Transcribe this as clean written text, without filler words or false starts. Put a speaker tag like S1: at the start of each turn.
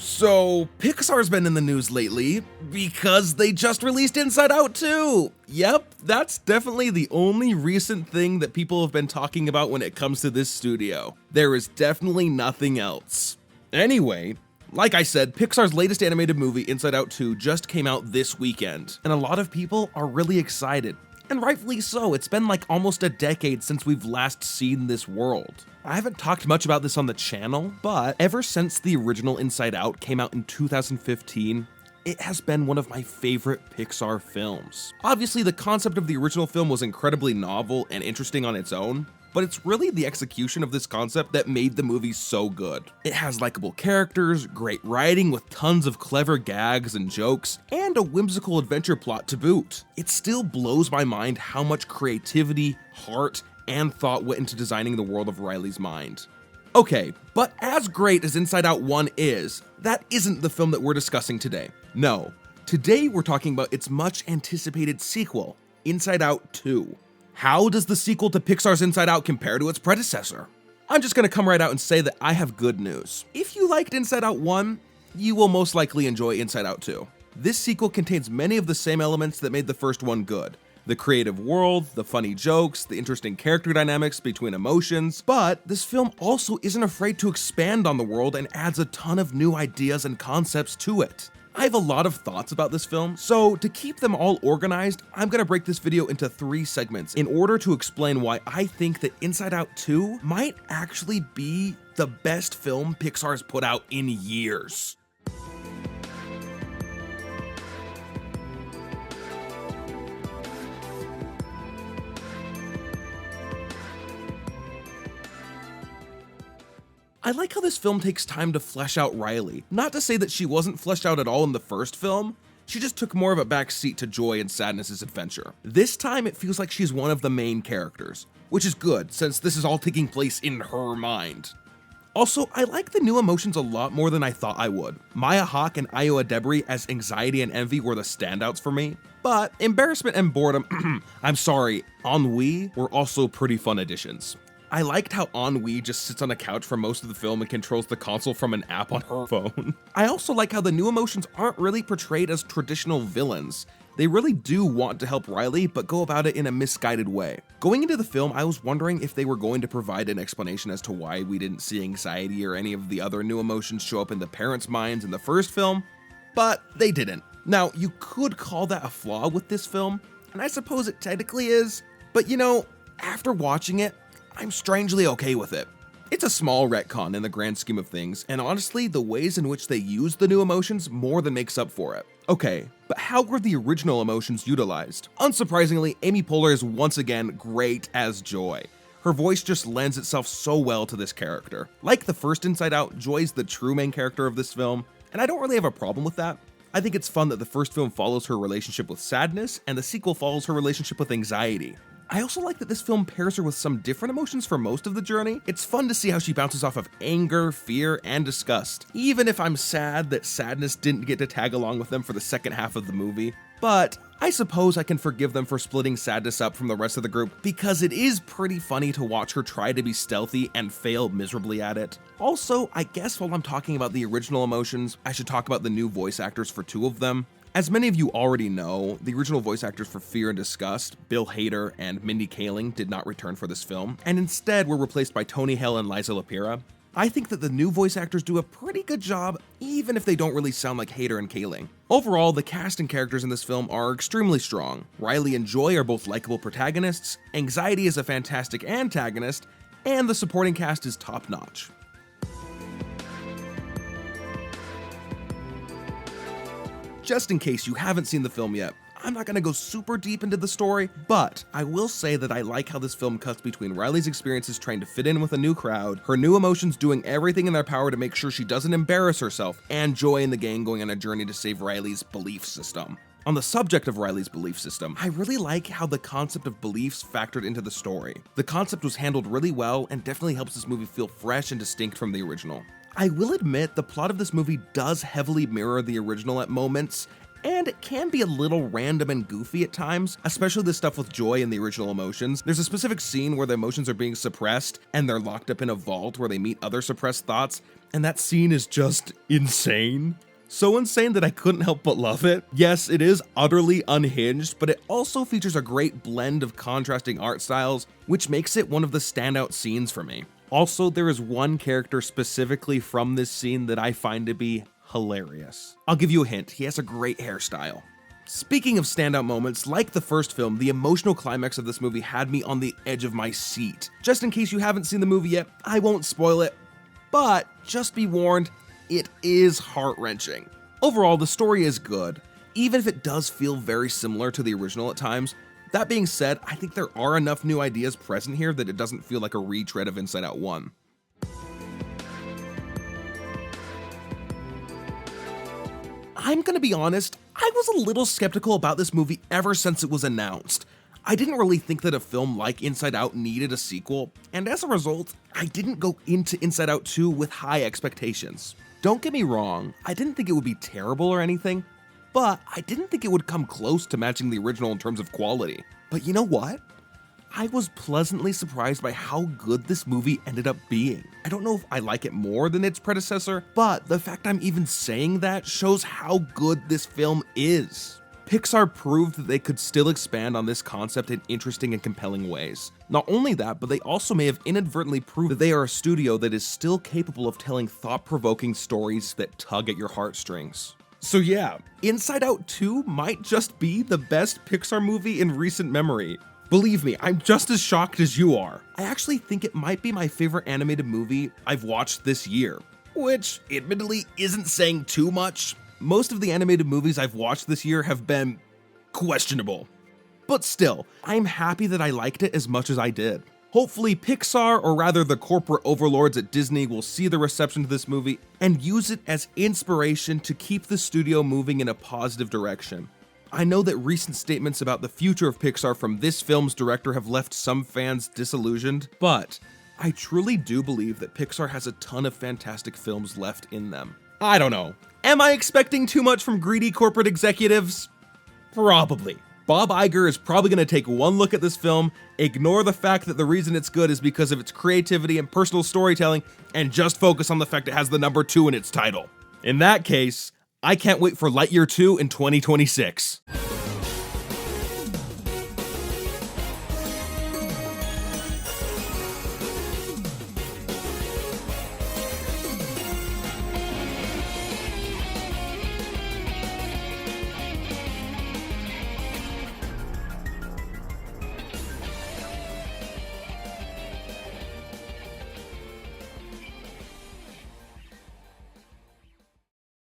S1: So, Pixar's been in the news lately because they just released Inside Out 2. Yep, that's definitely the only recent thing that people have been talking about when it comes to this studio. There is definitely nothing else. Anyway, like I said, Pixar's latest animated movie, Inside Out 2, just came out this weekend, and a lot of people are really excited. And rightfully so, it's been like almost a decade since we've last seen this world. I haven't talked much about this on the channel, but ever since the original Inside Out came out in 2015, it has been one of my favorite Pixar films. Obviously, the concept of the original film was incredibly novel and interesting on its own, but it's really the execution of this concept that made the movie so good. It has likable characters, great writing with tons of clever gags and jokes, and a whimsical adventure plot to boot. It still blows my mind how much creativity, heart, and thought went into designing the world of Riley's mind. Okay, but as great as Inside Out 1 is, that isn't the film that we're discussing today. No, today we're talking about its much anticipated sequel, Inside Out 2. How does the sequel to Pixar's Inside Out compare to its predecessor? I'm just gonna come right out and say that I have good news. If you liked Inside Out 1, you will most likely enjoy Inside Out 2. This sequel contains many of the same elements that made the first one good. The creative world, the funny jokes, the interesting character dynamics between emotions, but this film also isn't afraid to expand on the world and adds a ton of new ideas and concepts to it. I have a lot of thoughts about this film, so to keep them all organized, I'm gonna break this video into 3 segments in order to explain why I think that Inside Out 2 might actually be the best film Pixar's put out in years. I like how this film takes time to flesh out Riley. Not to say that she wasn't fleshed out at all in the first film, she just took more of a back seat to Joy and Sadness's adventure. This time it feels like she's one of the main characters, which is good since this is all taking place in her mind. Also, I like the new emotions a lot more than I thought I would. Maya Hawke and Iowa Debris as anxiety and envy were the standouts for me, but embarrassment and boredom, ennui were also pretty fun additions. I liked how Ennui just sits on a couch for most of the film and controls the console from an app on her phone. I also like how the new emotions aren't really portrayed as traditional villains. They really do want to help Riley, but go about it in a misguided way. Going into the film, I was wondering if they were going to provide an explanation as to why we didn't see anxiety or any of the other new emotions show up in the parents' minds in the first film, but they didn't. Now, you could call that a flaw with this film, and I suppose it technically is, but you know, after watching it, I'm strangely okay with it. It's a small retcon in the grand scheme of things, and honestly, the ways in which they use the new emotions more than makes up for it. Okay, but how were the original emotions utilized? Unsurprisingly, Amy Poehler is once again great as Joy. Her voice just lends itself so well to this character. Like the first Inside Out, Joy's the true main character of this film, and I don't really have a problem with that. I think it's fun that the first film follows her relationship with sadness, and the sequel follows her relationship with anxiety. I also like that this film pairs her with some different emotions for most of the journey. It's fun to see how she bounces off of anger, fear, and disgust, even if I'm sad that sadness didn't get to tag along with them for the second half of the movie. But I suppose I can forgive them for splitting sadness up from the rest of the group because it is pretty funny to watch her try to be stealthy and fail miserably at it. Also, I guess while I'm talking about the original emotions, I should talk about the new voice actors for 2 of them. As many of you already know, the original voice actors for Fear and Disgust, Bill Hader and Mindy Kaling, did not return for this film, and instead were replaced by Tony Hale and Liza Lapira. I think that the new voice actors do a pretty good job, even if they don't really sound like Hader and Kaling. Overall, the cast and characters in this film are extremely strong. Riley and Joy are both likable protagonists, Anxiety is a fantastic antagonist, and the supporting cast is top-notch. Just in case you haven't seen the film yet, I'm not gonna go super deep into the story, but I will say that I like how this film cuts between Riley's experiences trying to fit in with a new crowd, her new emotions doing everything in their power to make sure she doesn't embarrass herself, and Joy and the gang going on a journey to save Riley's belief system. On the subject of Riley's belief system, I really like how the concept of beliefs factored into the story. The concept was handled really well and definitely helps this movie feel fresh and distinct from the original. I will admit the plot of this movie does heavily mirror the original at moments, and it can be a little random and goofy at times, especially the stuff with Joy and the original emotions. There's a specific scene where the emotions are being suppressed and they're locked up in a vault where they meet other suppressed thoughts, and that scene is just insane. So insane that I couldn't help but love it. Yes, it is utterly unhinged, but it also features a great blend of contrasting art styles, which makes it one of the standout scenes for me. Also, there is one character specifically from this scene that I find to be hilarious. I'll give you a hint, he has a great hairstyle. Speaking of standout moments, like the first film, the emotional climax of this movie had me on the edge of my seat. Just in case you haven't seen the movie yet, I won't spoil it, but just be warned, it is heart-wrenching. Overall, the story is good, even if it does feel very similar to the original at times. That being said, I think there are enough new ideas present here that it doesn't feel like a retread of Inside Out 1. I'm gonna be honest, I was a little skeptical about this movie ever since it was announced. I didn't really think that a film like Inside Out needed a sequel, and as a result, I didn't go into Inside Out 2 with high expectations. Don't get me wrong, I didn't think it would be terrible or anything, but I didn't think it would come close to matching the original in terms of quality. But you know what? I was pleasantly surprised by how good this movie ended up being. I don't know if I like it more than its predecessor, but the fact I'm even saying that shows how good this film is. Pixar proved that they could still expand on this concept in interesting and compelling ways. Not only that, but they also may have inadvertently proved that they are a studio that is still capable of telling thought-provoking stories that tug at your heartstrings. So yeah, Inside Out 2 might just be the best Pixar movie in recent memory. Believe me, I'm just as shocked as you are. I actually think it might be my favorite animated movie I've watched this year, which admittedly isn't saying too much. Most of the animated movies I've watched this year have been questionable. But still, I'm happy that I liked it as much as I did. Hopefully Pixar, or rather the corporate overlords at Disney, will see the reception to this movie and use it as inspiration to keep the studio moving in a positive direction. I know that recent statements about the future of Pixar from this film's director have left some fans disillusioned, but I truly do believe that Pixar has a ton of fantastic films left in them. I don't know. Am I expecting too much from greedy corporate executives? Probably. Bob Iger is probably going to take one look at this film, ignore the fact that the reason it's good is because of its creativity and personal storytelling, and just focus on the fact it has the number 2 in its title. In that case, I can't wait for Lightyear 2 in 2026.